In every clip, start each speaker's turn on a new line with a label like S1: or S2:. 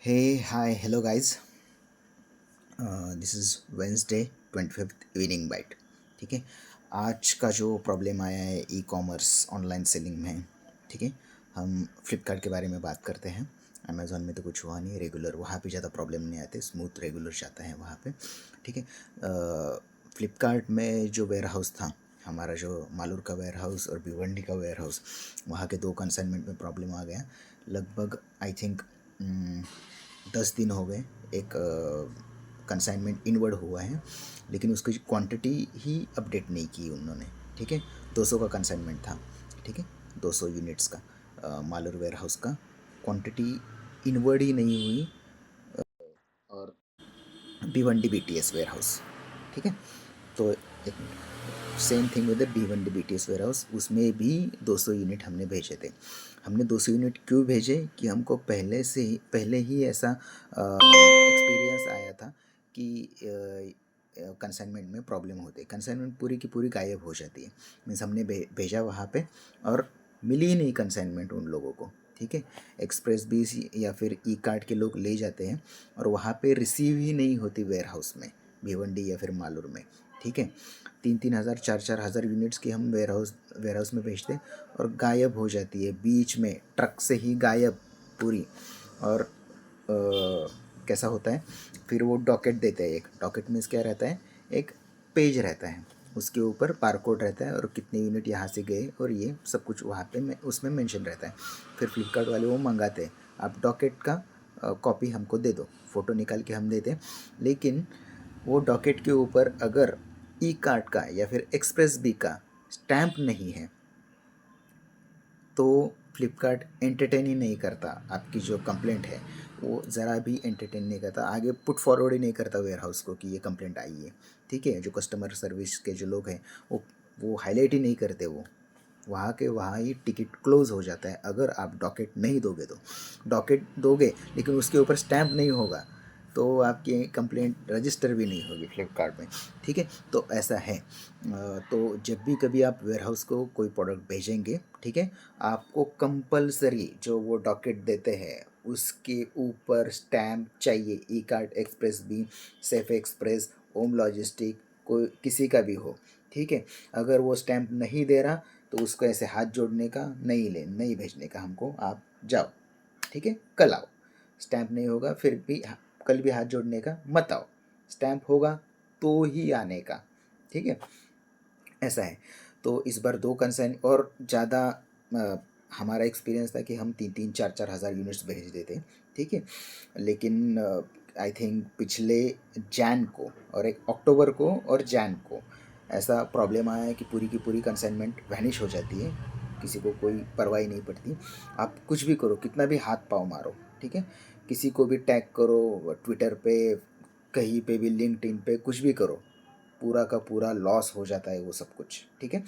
S1: Hey, hi, hello guys. This is Wednesday 25th evening bite. ठीक है. आज का जो प्रॉब्लम आया है ई कॉमर्स ऑनलाइन सेलिंग में. ठीक है. हम फ्लिपकार्ट के बारे में बात करते हैं. अमेज़ॉन में तो कुछ हुआ नहीं, रेगुलर वहाँ पे ज़्यादा प्रॉब्लम नहीं आते, स्मूथ रेगुलर जाता है वहाँ पे. ठीक है. फ्लिपकार्ट में जो वेयर हाउस था, हमारा जो मालूर का वेयर हाउस और भिवंडी का वेयर हाउस, वहाँ के दो कंसाइनमेंट में प्रॉब्लम आ गया. लगभग आई थिंक 10 दिन हो गए. एक कंसाइनमेंट इनवर्ड हुआ है, लेकिन उसकी क्वांटिटी ही अपडेट नहीं की उन्होंने. ठीक है. 200 का कंसाइनमेंट था. ठीक है. 200 यूनिट्स का मालूर वेयर हाउस का क्वांटिटी इनवर्ड ही नहीं हुई. और भिवंडी BTS वेयर हाउस. ठीक है. तो एक same thing with the Bhiwandi BTS warehouse, उसमें भी 200 यूनिट हमने भेजे थे. हमने 200 यूनिट क्यों भेजे कि हमको पहले ही ऐसा एक्सपीरियंस आया था कि कंसाइनमेंट में प्रॉब्लम होती है. कंसाइनमेंट पूरी की पूरी गायब हो जाती है. मीन्स हमने भेजा वहाँ पे और मिली ही नहीं कंसाइनमेंट उन लोगों को. ठीक है. एक्सप्रेस बीस या फिर ई कार्ट के लोग ले जाते हैं और वहाँ पे रिसीव ही नहीं होती वेयर हाउस में, भिवंडी या फिर मालूर में. ठीक है. 3-3 हज़ार 4-4 हज़ार यूनिट्स की हम वेयर हाउस में भेजते हैं और गायब हो जाती है बीच में, ट्रक से ही गायब पूरी. और कैसा होता है फिर वो डॉकेट देते हैं. एक डॉकेट मीन्स क्या रहता है, एक पेज रहता है, उसके ऊपर बारकोड रहता है और कितने यूनिट यहाँ से गए और ये सब कुछ वहाँ पे उसमें मेंशन रहता है. फिर फ्लिपकार्ट वाले वो मंगाते हैं, आप डॉकेट का कॉपी हमको दे दो, फ़ोटो निकाल के हम देते हैं. लेकिन वो डॉकेट के ऊपर अगर ई कार्ट का या फिर एक्सप्रेस बी का स्टैंप नहीं है तो फ्लिपकार्ट एंटरटेन ही नहीं करता. आपकी जो कंप्लेंट है वो ज़रा भी एंटरटेन नहीं करता, आगे पुट फॉरवर्ड ही नहीं करता वेयर हाउस को कि ये कंप्लेंट आई है. ठीक है. जो कस्टमर सर्विस के जो लोग हैं वो हाईलाइट ही नहीं करते. वो वहाँ के वहाँ ही टिकट क्लोज़ हो जाता है अगर आप डॉकेट नहीं दोगे तो. डॉकेट दोगे लेकिन उसके ऊपर स्टैंप नहीं होगा तो आपकी कंप्लेंट रजिस्टर भी नहीं होगी फ्लिपकार्ट में. ठीक है. तो ऐसा है. तो जब भी कभी आप वेयर हाउस को कोई प्रोडक्ट भेजेंगे, ठीक है, आपको कंपलसरी जो वो डॉकेट देते हैं उसके ऊपर स्टैम्प चाहिए. Ekart, Xpressbees, Safexpress, Om logistic, कोई किसी का भी हो. ठीक है. अगर वो स्टैम्प नहीं दे रहा तो उसको ऐसे हाथ जोड़ने का, नहीं भेजने का हमको, आप जाओ. ठीक है. कल आओ. स्टैम्प नहीं होगा फिर भी कल भी हाथ जोड़ने का मत आओ. स्टैम्प होगा तो ही आने का. ठीक है. ऐसा है. तो इस बार दो कंसाइन और ज़्यादा हमारा एक्सपीरियंस था कि हम 3-3 4-4 हज़ार यूनिट्स भेज देते. ठीक है. लेकिन आई थिंक पिछले जैन को और एक अक्टूबर को और जैन को ऐसा प्रॉब्लम आया है कि पूरी की पूरी कंसाइनमेंट वैनिश हो जाती है. किसी को कोई परवाह नहीं पड़ती. आप कुछ भी करो, कितना भी हाथ पाँव मारो. ठीक है. किसी को भी टैग करो ट्विटर पे, कहीं पे भी, लिंक्डइन पे, कुछ भी करो, पूरा का पूरा लॉस हो जाता है वो सब कुछ. ठीक है.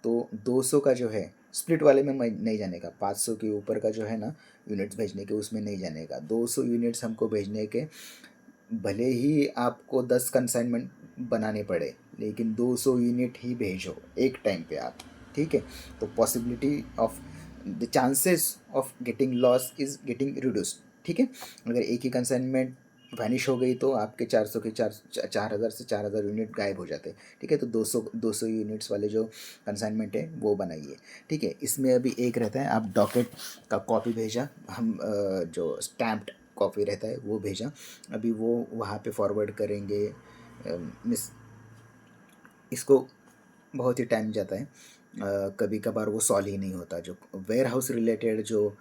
S1: तो 200 का जो है स्प्लिट वाले में नहीं जाने का, 500 के ऊपर का जो है ना यूनिट्स भेजने के, उसमें नहीं जाने का. 200 यूनिट्स हमको भेजने के, भले ही आपको 10 कंसाइनमेंट बनाने पड़े लेकिन 200 यूनिट ही भेजो एक टाइम पे आप. ठीक है. तो possibility of the chances of getting loss is getting reduced. ठीक है. अगर एक ही कंसाइनमेंट वैनिश हो गई तो आपके 400 के 4,000 से 4,000 यूनिट गायब हो जाते. ठीक है. तो 200 यूनिट्स वाले जो कंसाइनमेंट है वो बनाइए. ठीक है. इसमें अभी एक रहता है, आप डॉकेट का कॉपी भेजा, हम जो स्टैम्प्ड कॉपी रहता है वो भेजा, अभी वो वहाँ पे फॉरवर्ड करेंगे. मिस इसको बहुत ही टाइम जाता है. कभी कभार वो सॉल्व ही नहीं होता. जो वेयर हाउस रिलेटेड जो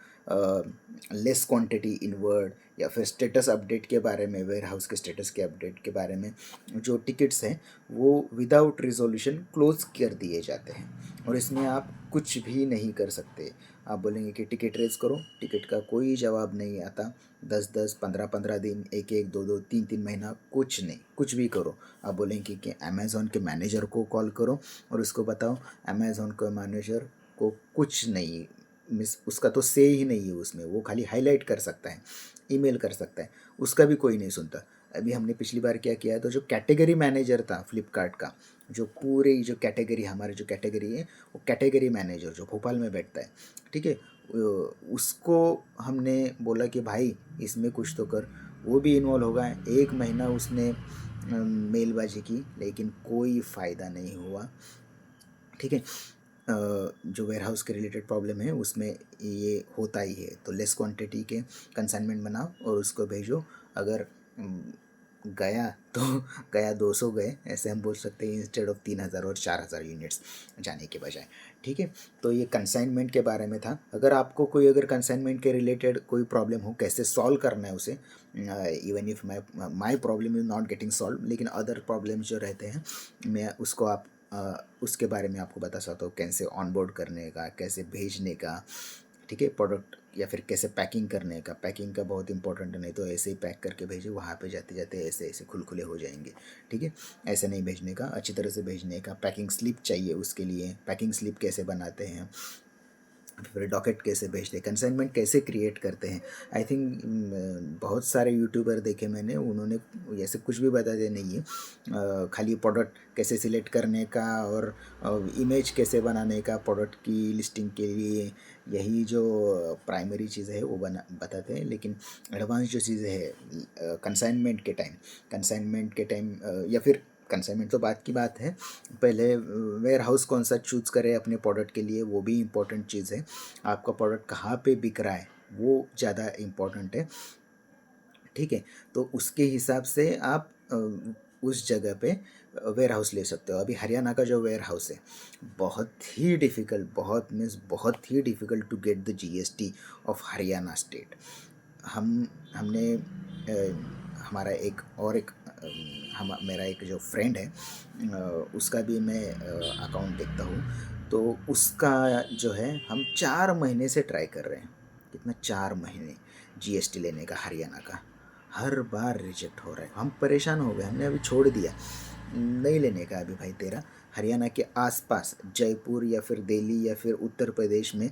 S1: लेस क्वांटिटी इनवर्ड या फिर स्टेटस अपडेट के बारे में, वेयर हाउस के स्टेटस के अपडेट के बारे में जो टिकट्स हैं वो विदाउट रिजोल्यूशन क्लोज कर दिए जाते हैं और इसमें आप कुछ भी नहीं कर सकते. आप बोलेंगे कि टिकट रेज करो, टिकट का कोई जवाब नहीं आता. 10-10, 15-15 दिन, 1-1, 2-2, 3-3 महीना, कुछ नहीं. कुछ भी करो. आप बोलेंगे कि अमेज़ॉन के मैनेजर को कॉल करो और उसको बताओ. अमेज़ॉन के मैनेजर को कुछ नहीं, मिस उसका तो से ही नहीं है उसमें, वो खाली हाईलाइट कर सकता है, ईमेल कर सकता है, उसका भी कोई नहीं सुनता. अभी हमने पिछली बार क्या किया, तो जो कैटेगरी मैनेजर था फ्लिपकार्ट का, जो पूरे जो कैटेगरी, हमारे जो कैटेगरी है, वो कैटेगरी मैनेजर जो भोपाल में बैठता है, ठीक है, उसको हमने बोला कि भाई इसमें कुछ तो कर, वो भी इन्वॉल्व हो गया। 1 महीना उसने मेलबाजी की, लेकिन कोई फ़ायदा नहीं हुआ। ठीक है। जो वेयर हाउस के रिलेटेड प्रॉब्लम है उसमें ये होता ही है। तो लेस क्वांटिटी के कंसाइनमेंट बनाओ और उसको भेजो। अगर गया तो गया 200 गए, ऐसे हम बोल सकते हैं, इंस्टेड ऑफ 3000 और 4000 यूनिट्स जाने के बजाय। ठीक है। तो ये कंसाइनमेंट के बारे में था। अगर आपको कोई अगर कंसाइनमेंट के रिलेटेड कोई प्रॉब्लम हो, कैसे सॉल्व करना है उसे, even if my problem is not getting solve, लेकिन अदर प्रॉब्लम्स जो रहते हैं मैं उसको उसके बारे में आपको बता सकता हूँ, कैसे ऑनबोर्ड करने का, कैसे भेजने का। ठीक है। प्रोडक्ट या फिर कैसे पैकिंग करने का, पैकिंग का बहुत इंपॉर्टेंट है, नहीं तो ऐसे ही पैक करके भेजो, वहाँ पे जाते जाते ऐसे ऐसे खुलखुले हो जाएंगे। ठीक है। ऐसे नहीं भेजने का, अच्छी तरह से भेजने का। पैकिंग स्लिप चाहिए उसके लिए, पैकिंग स्लिप कैसे बनाते हैं, फिर डॉकेट कैसे भेजते हैं, कंसाइनमेंट कैसे क्रिएट करते हैं। आई थिंक बहुत सारे यूट्यूबर देखे मैंने, उन्होंने ऐसे कुछ भी बताते नहीं है। खाली प्रोडक्ट कैसे सिलेक्ट करने का और इमेज कैसे बनाने का प्रोडक्ट की लिस्टिंग के लिए, यही जो प्राइमरी चीज़ है वो बताते हैं। लेकिन एडवांस जो चीज़ें है कंसाइनमेंट के टाइम या फिर कंसाइनमेंट तो बात की बात है, पहले वेयर हाउस कौन सा चूज़ करें अपने प्रोडक्ट के लिए, वो भी इम्पोर्टेंट चीज़ है। आपका प्रोडक्ट कहाँ पे बिक रहा है वो ज़्यादा इम्पोर्टेंट है। ठीक है। तो उसके हिसाब से आप उस जगह पे वेयर हाउस ले सकते हो। अभी हरियाणा का जो वेयर हाउस है, बहुत ही डिफ़िकल्ट, बहुत ही difficult to get the GST of Haryana state. हमने हमारा एक और एक हम मेरा एक जो फ्रेंड है, उसका भी मैं अकाउंट देखता हूँ। तो उसका जो है, हम 4 महीने से ट्राई कर रहे हैं। कितना, 4 महीने जीएसटी लेने का हरियाणा का, हर बार रिजेक्ट हो रहा है। हम परेशान हो गए, हमने अभी छोड़ दिया, नहीं लेने का अभी भाई तेरा। हरियाणा के आसपास जयपुर या फिर दिल्ली या फिर उत्तर प्रदेश में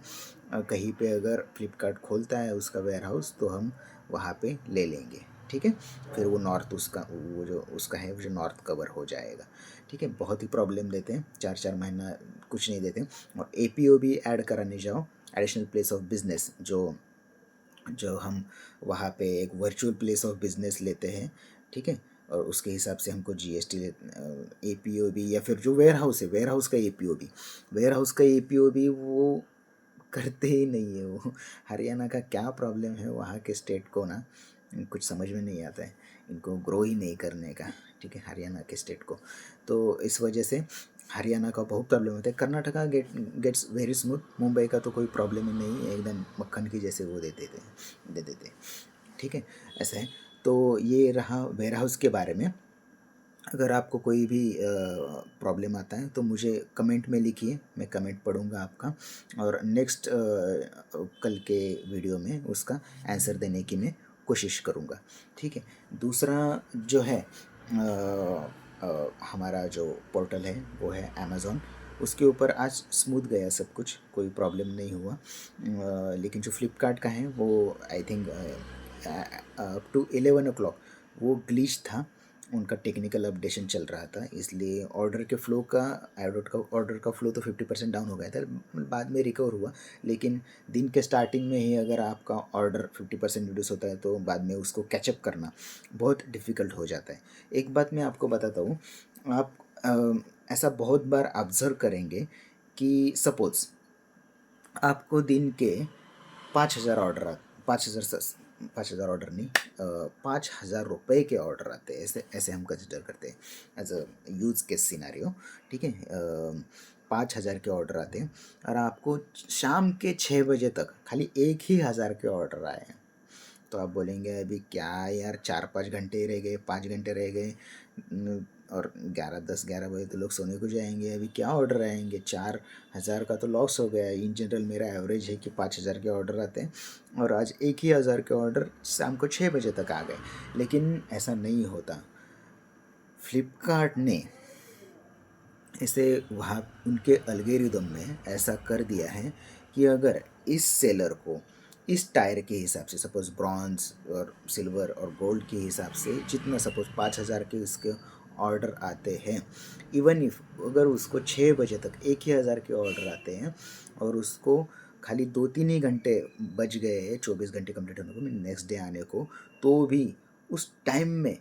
S1: कहीं पे अगर फ्लिपकार्ट खोलता है उसका वेयर हाउस, तो हम वहाँ पे ले लेंगे। ठीक है। फिर वो नॉर्थ उसका वो जो उसका है वो जो नॉर्थ कवर हो जाएगा। ठीक है। बहुत ही प्रॉब्लम देते हैं, 4 4 महीना कुछ नहीं देते। और एपीओ भी ऐड कराने जाओ, एडिशनल प्लेस ऑफ बिजनेस, जो जो हम वहाँ पे एक वर्चुअल प्लेस ऑफ बिजनेस लेते हैं। ठीक है। और उसके हिसाब से हमको जीएसटी एपीओ भी, या फिर जो वेयर हाउस है, वेयर हाउस का एपीओ भी वो करते ही नहीं है वो। हरियाणा का क्या प्रॉब्लम है वहाँ के स्टेट को ना, कुछ समझ में नहीं आता है, इनको ग्रो ही नहीं करने का। ठीक है। हरियाणा के स्टेट को, तो इस वजह से हरियाणा का बहुत प्रॉब्लम होता है। Karnataka gets very smooth, Mumbai का तो कोई प्रॉब्लम ही नहीं है, एकदम मक्खन की जैसे वो दे देते। ठीक है। ऐसा है। तो ये रहा वेयर हाउस के बारे में। अगर आपको कोई भी प्रॉब्लम आता है तो मुझे कमेंट में लिखिए, मैं कमेंट पढ़ूंगा आपका, और नेक्स्ट कल के वीडियो में उसका आंसर देने की मैं कोशिश करूंगा। ठीक है। दूसरा जो है हमारा जो पोर्टल है वो है अमेज़ॉन। उसके ऊपर आज स्मूथ गया सब कुछ, कोई प्रॉब्लम नहीं हुआ। लेकिन जो फ्लिपकार्ट का है वो I think up to 11 o'clock वो ग्लिच था, उनका टेक्निकल अपडेशन चल रहा था, इसलिए ऑर्डर का फ्लो तो 50% डाउन हो गया था, बाद में रिकवर हुआ। लेकिन दिन के स्टार्टिंग में ही अगर आपका ऑर्डर 50% रिड्यूस होता है तो बाद में उसको कैचअप करना बहुत डिफ़िकल्ट हो जाता है। एक बात मैं आपको बताता हूँ, आप ऐसा बहुत बार ऑब्ज़र्व करेंगे कि सपोज़ आपको दिन के 5,000 ऑर्डर 5,000 ऑर्डर नहीं, 5,000 रुपये के ऑर्डर आते हैं, ऐसे ऐसे हम कंसिडर करते हैं as a use case scenario. ठीक है। 5,000 के ऑर्डर आते हैं और आपको शाम के 6 बजे तक खाली 1,000 के ऑर्डर आए हैं, तो आप बोलेंगे अभी क्या यार, 4 5 घंटे ही रह गए, 5 घंटे रह गए, और 11 10 11 बजे तो लोग सोने को जाएंगे, अभी क्या ऑर्डर आएंगे, 4,000 का तो लॉस हो गया। इन जनरल मेरा एवरेज है कि 5,000 के ऑर्डर आते हैं, और आज 1,000 के ऑर्डर शाम को 6 बजे तक आ गए। लेकिन ऐसा नहीं होता। फ्लिपकार्ट ने इसे वहाँ उनके एल्गोरिदम में ऐसा कर दिया है कि अगर इस सेलर को इस टायर के हिसाब से, सपोज़ ब्रॉन्ज और सिल्वर और गोल्ड के हिसाब से, जितना सपोज़ 5,000 के इसके ऑर्डर आते हैं, इवन इफ अगर उसको 6 बजे तक 1,000 के ऑर्डर आते हैं और उसको खाली 2-3 ही घंटे बच गए 24 घंटे कंप्लीट होने को, नेक्स्ट डे आने को, तो भी उस टाइम में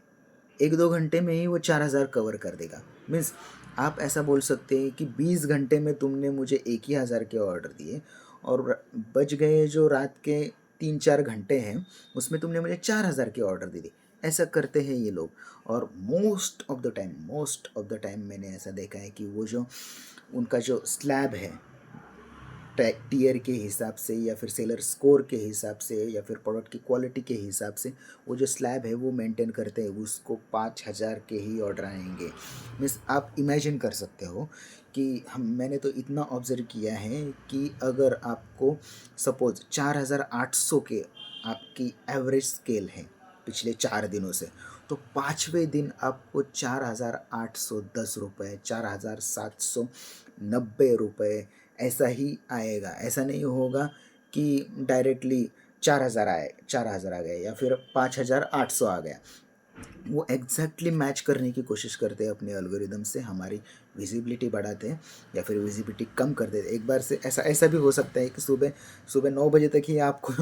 S1: 1-2 घंटे में ही वो 4,000 कवर कर देगा। मीन्स आप ऐसा बोल सकते हैं कि 20 घंटे में तुमने मुझे 1,000 के ऑर्डर दिए और बच गए जो रात के 3-4 घंटे हैं, उसमें तुमने मुझे 4,000 के ऑर्डर दे दिए। ऐसा करते हैं ये लोग। और मोस्ट ऑफ द टाइम मैंने ऐसा देखा है कि वो जो उनका जो स्लैब है टीयर के हिसाब से या फिर सेलर स्कोर के हिसाब से या फिर प्रोडक्ट की क्वालिटी के हिसाब से वो जो स्लैब है वो मेंटेन करते हैं, उसको 5,000 के ही ऑर्डर आएंगे। मीन्स आप इमेजिन कर सकते हो कि मैंने तो इतना ऑब्जर्व किया है कि अगर आपको सपोज 4,800 के आपकी एवरेज स्केल है पिछले 4 दिनों से, तो 5वें दिन आपको 4,810 रुपये, 4,790 रुपये ऐसा ही आएगा। ऐसा नहीं होगा कि डायरेक्टली 4,000 आ गए या फिर 5,800 आ गया। वो एग्जैक्टली मैच करने की कोशिश करते हैं अपने एल्गोरिदम से, हमारी विजिबिलिटी बढ़ाते हैं या फिर विजिबिलिटी कम कर देते हैं। एक बार से ऐसा भी हो सकता है कि सुबह सुबह 9 बजे तक ही आपको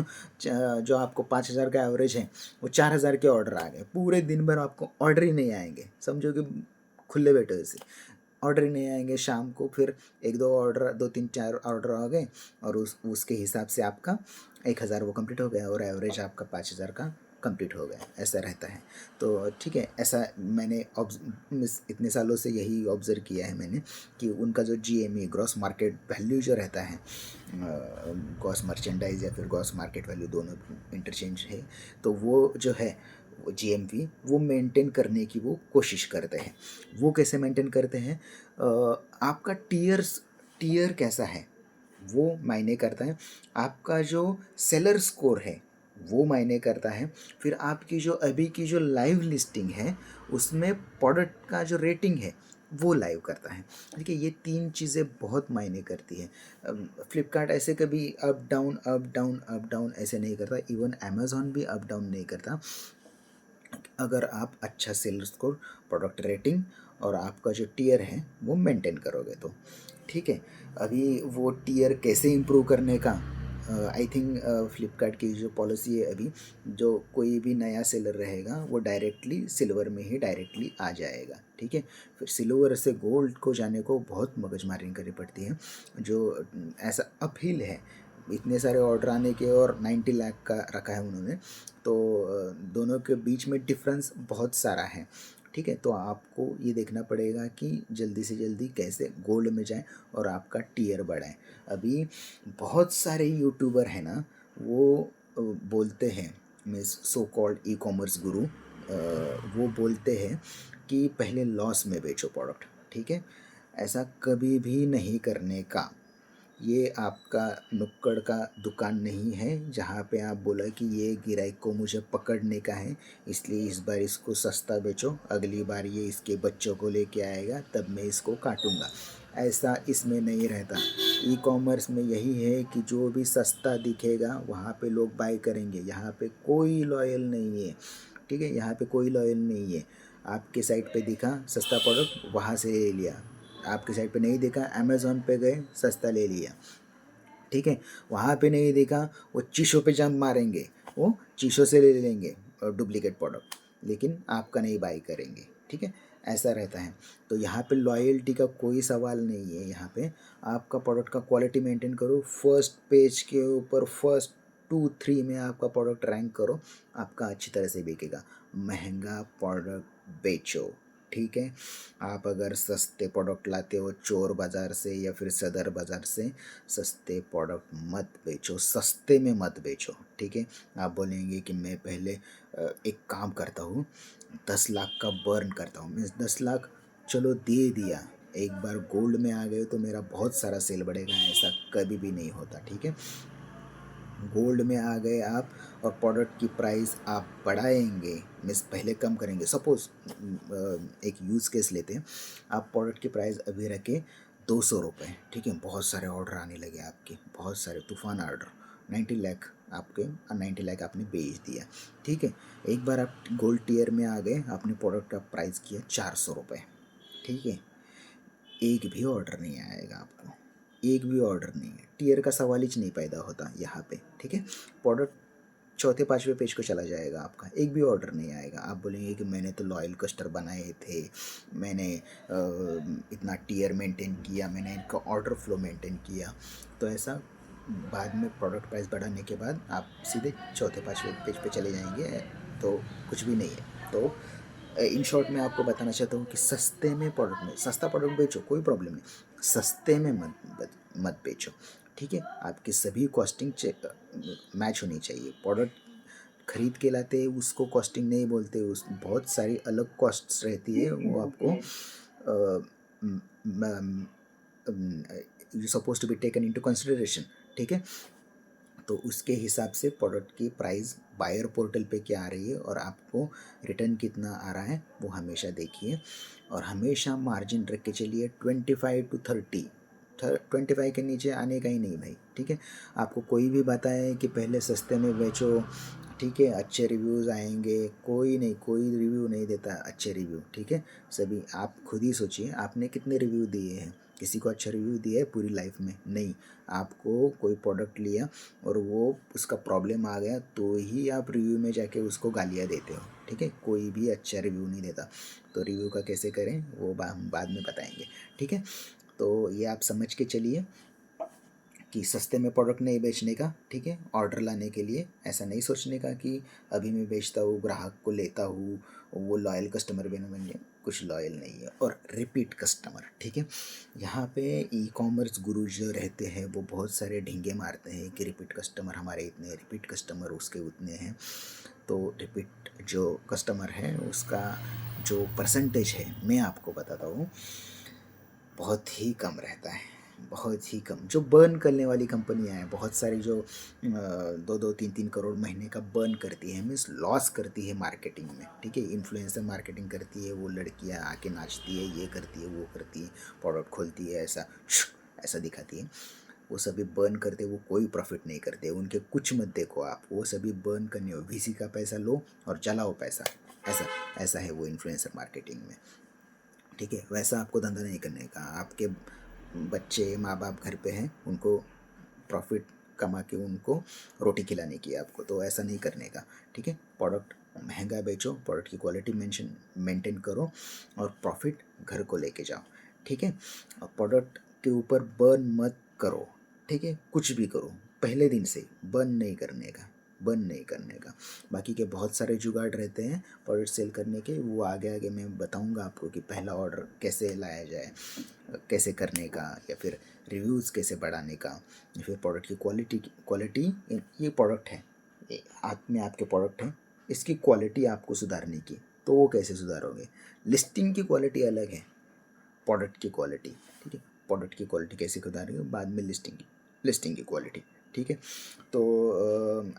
S1: जो आपको 5,000 का एवरेज है वो 4,000 के ऑर्डर आ गए। पूरे दिन भर आपको ऑर्डर ही नहीं आएंगे, समझो कि खुले बैठे ऐसे ऑर्डर ही नहीं आएंगे। शाम को फिर 1-2 ऑर्डर, 2-3-4 ऑर्डर आ गए और उसके हिसाब से आपका 1,000 वो कंप्लीट हो गया और एवरेज आपका 5,000 का कंप्लीट हो गया। ऐसा रहता है। तो ठीक है, ऐसा मैंने इतने सालों से यही ऑब्ज़र्व किया है मैंने कि उनका जो GME ग्रॉस मार्केट वैल्यू जो रहता है, ग्रॉस मर्चेंडाइज या फिर ग्रॉस मार्केट वैल्यू दोनों इंटरचेंज है, तो वो जो है वो GMV वो मेंटेन करने की वो कोशिश करते हैं। वो कैसे मेंटेन करते हैं? आपका टीयर कैसा है वो मायने करता है। आपका जो सेलर स्कोर है वो मायने करता है। फिर आपकी जो अभी की जो लाइव लिस्टिंग है उसमें प्रोडक्ट का जो रेटिंग है वो लाइव करता है। देखिए ये 3 चीज़ें बहुत मायने करती है। फ्लिपकार्ट ऐसे कभी up down up down up down ऐसे नहीं करता, इवन अमेज़ॉन भी अप डाउन नहीं करता। अगर आप अच्छा सेलर स्कोर, प्रोडक्ट रेटिंग और आपका जो टियर है वो मेंटेन करोगे तो ठीक है। अभी वो टियर कैसे इम्प्रूव करने का, आई थिंक फ्लिपकार्ट की जो पॉलिसी है अभी, जो कोई भी नया सेलर रहेगा वो डायरेक्टली सिल्वर में ही डायरेक्टली आ जाएगा। ठीक है, फिर सिल्वर से गोल्ड को जाने को बहुत मगजमारी करनी पड़ती है। जो ऐसा अपहिल है, इतने सारे ऑर्डर आने के और 90 लाख का रखा है उन्होंने, तो दोनों के बीच में डिफरेंस बहुत सारा है। ठीक है, तो आपको ये देखना पड़ेगा कि जल्दी से जल्दी कैसे गोल्ड में जाए और आपका टियर बढ़ाए। अभी बहुत सारे यूट्यूबर हैं ना, वो बोलते हैं, means so called e commerce गुरु, वो बोलते हैं कि पहले लॉस में बेचो प्रोडक्ट। ठीक है, ऐसा कभी भी नहीं करने का। ये आपका नुक्कड़ का दुकान नहीं है जहाँ पे आप बोला कि ये गिराई को मुझे पकड़ने का है, इसलिए इस बार इसको सस्ता बेचो, अगली बार ये इसके बच्चों को लेके आएगा तब मैं इसको काटूंगा। ऐसा इसमें नहीं रहता। ई कॉमर्स में यही है कि जो भी सस्ता दिखेगा वहाँ पे लोग बाय करेंगे। यहाँ पे कोई लॉयल नहीं है। ठीक है, यहाँ पे कोई लॉयल नहीं है। आपके साइट पे दिखा सस्ता प्रोडक्ट, वहाँ से ले लिया। आपके साइट पे नहीं देखा, अमेज़ॉन पे गए, सस्ता ले लिया। ठीक है, वहाँ पे नहीं देखा, वो चीशो पे जंप मारेंगे, वो चीशो से ले लेंगे डुप्लीकेट प्रोडक्ट, लेकिन आपका नहीं बाई करेंगे। ठीक है, ऐसा रहता है। तो यहाँ पे लॉयल्टी का कोई सवाल नहीं है। यहाँ पे आपका प्रोडक्ट का क्वालिटी मेंटेन करो, फर्स्ट पेज के ऊपर फर्स्ट 2-3 में आपका प्रोडक्ट रैंक करो, आपका अच्छी तरह से बिकेगा। महंगा प्रोडक्ट बेचो। ठीक है, आप अगर सस्ते प्रोडक्ट लाते हो चोर बाज़ार से या फिर सदर बाज़ार से, सस्ते प्रोडक्ट मत बेचो, सस्ते में मत बेचो। ठीक है, आप बोलेंगे कि मैं पहले एक काम करता हूँ, 10 लाख का बर्न करता हूँ। मैं 10 लाख चलो दे दिया, एक बार गोल्ड में आ गए तो मेरा बहुत सारा सेल बढ़ेगा, ऐसा कभी भी नहीं होता। ठीक है, गोल्ड में आ गए आप और प्रोडक्ट की प्राइस आप बढ़ाएंगे, मीन्स पहले कम करेंगे। सपोज एक यूज़ केस लेते हैं, आप प्रोडक्ट की प्राइस अभी रखें 200 रुपये। ठीक है, बहुत सारे ऑर्डर आने लगे आपके, बहुत सारे तूफान ऑर्डर, 90 लाख आपके, 90 लाख आपने बेच दिया। ठीक है, एक बार आप गोल्ड टियर में आ गए, आपने प्रोडक्ट का प्राइस किया 400 रुपये। ठीक है, एक भी ऑर्डर नहीं आएगा आपको। एक भी ऑर्डर नहीं है, टीयर का सवाल ही नहीं पैदा होता यहाँ पे, ठीक है। प्रोडक्ट चौथे पाँचवें पेज को चला जाएगा आपका, एक भी ऑर्डर नहीं आएगा। आप बोलेंगे कि मैंने तो लॉयल कस्टमर बनाए थे, मैंने इतना टीयर मेंटेन किया, मैंने इनका ऑर्डर फ्लो मेंटेन किया, तो ऐसा बाद में प्रोडक्ट प्राइस बढ़ाने के बाद आप सीधे चौथे पाँचवें पेज पे चले जाएंगे, तो कुछ भी नहीं है। तो इन शॉर्ट मैं आपको बताना चाहता हूँ कि सस्ते में प्रोडक्ट में, सस्ता प्रोडक्ट बेचो कोई प्रॉब्लम नहीं, सस्ते में मत बेचो, ठीक है। आपकी सभी कॉस्टिंग मैच होनी चाहिए। प्रोडक्ट खरीद के लाते हैं उसको कॉस्टिंग नहीं बोलते, उस बहुत सारी अलग कॉस्ट्स रहती है, वो आपको you suppose to be taken into consideration, ठीक है। तो उसके हिसाब से प्रोडक्ट की प्राइस बायर पोर्टल पे क्या आ रही है और आपको रिटर्न कितना आ रहा है वो हमेशा देखिए, और हमेशा मार्जिन रख के चलिए 25 to 30, 25 के नीचे आने का ही नहीं भाई, ठीक है। आपको कोई भी बताए कि पहले सस्ते में बेचो, ठीक है, अच्छे रिव्यूज़ आएंगे, कोई नहीं, कोई रिव्यू नहीं देता अच्छे रिव्यू, ठीक है। सभी आप खुद ही सोचिए, आपने कितने रिव्यू दिए हैं, किसी को अच्छा रिव्यू दिया है पूरी लाइफ में? नहीं। आपको कोई प्रोडक्ट लिया और वो उसका प्रॉब्लम आ गया तो ही आप रिव्यू में जाके उसको गालियाँ देते हो, ठीक है। कोई भी अच्छा रिव्यू नहीं देता, तो रिव्यू का कैसे करें वो हम बाद में बताएंगे, ठीक है। तो ये आप समझ के चलिए कि सस्ते में प्रोडक्ट नहीं बेचने का, ठीक है। ऑर्डर लाने के लिए ऐसा नहीं सोचने का कि अभी मैं बेचता हूँ, ग्राहक को लेता हूँ, वो लॉयल कस्टमर बन गए, कुछ लॉयल नहीं है। और रिपीट कस्टमर, ठीक है। यहाँ पे ई कॉमर्स गुरु जो रहते हैं वो बहुत सारे ढींगे मारते हैं कि रिपीट कस्टमर हमारे इतने, रिपीट कस्टमर उसके उतने हैं। तो रिपीट जो कस्टमर है उसका जो परसेंटेज है मैं आपको बताता हूँ, बहुत ही कम रहता है, बहुत ही कम। जो बर्न करने वाली कंपनियां हैं बहुत सारी, जो 2-2, 3-3 करोड़ महीने का बर्न करती है, मीन्स लॉस करती है मार्केटिंग में, ठीक है। इन्फ्लुएंसर मार्केटिंग करती है, वो लड़कियां आके नाचती है, ये करती है, वो करती है, प्रोडक्ट खोलती है, ऐसा ऐसा दिखाती है, वो सभी बर्न करते, वो कोई प्रॉफिट नहीं करते, उनके कुछ मत देखो आप, वो सभी बर्न करने हो, वीसी का पैसा लो और चलाओ पैसा, ऐसा ऐसा है वो इन्फ्लुएंसर मार्केटिंग में, ठीक है। वैसा आपको धंधा नहीं करने का। आपके बच्चे माँ बाप घर पे हैं, उनको प्रॉफिट कमा के उनको रोटी खिलाने की है आपको, तो ऐसा नहीं करने का, ठीक है। प्रोडक्ट महंगा बेचो, प्रोडक्ट की क्वालिटी मेंटेन करो और प्रॉफिट घर को लेके जाओ, ठीक है। और प्रोडक्ट के ऊपर बर्न मत करो, ठीक है। कुछ भी करो पहले दिन से बर्न नहीं करने का, बंद नहीं करने का। बाकी के बहुत सारे जुगाड़ रहते हैं प्रोडक्ट सेल करने के, वो आगे आगे मैं बताऊंगा आपको कि पहला ऑर्डर कैसे लाया जाए, कैसे करने का, या फिर रिव्यूज़ कैसे बढ़ाने का, या फिर प्रोडक्ट की क्वालिटी, ये प्रोडक्ट है, ये हाथ में आपके प्रोडक्ट है, इसकी क्वालिटी आपको सुधारने की, तो वो कैसे सुधारोगे? लिस्टिंग की क्वालिटी अलग है, प्रोडक्ट की क्वालिटी, ठीक है। प्रोडक्ट की क्वालिटी कैसे सुधारेंगे बाद में, लिस्टिंग की क्वालिटी, ठीक है। तो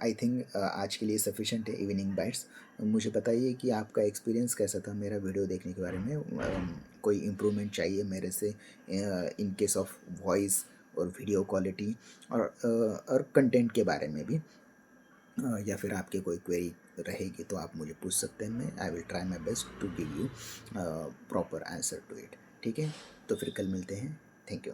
S1: आई थिंक आज के लिए सफिशेंट है इवनिंग बाइट्स। मुझे बताइए कि आपका एक्सपीरियंस कैसा था मेरा वीडियो देखने के बारे में, कोई इम्प्रूवमेंट चाहिए मेरे से इन केस ऑफ वॉइस और वीडियो क्वालिटी, और कंटेंट के बारे में भी, या फिर आपके कोई क्वेरी रहेगी तो आप मुझे पूछ सकते हैं, मैं I will try my best to give you proper answer to it, ठीक है। तो फिर कल मिलते हैं, थैंक यू।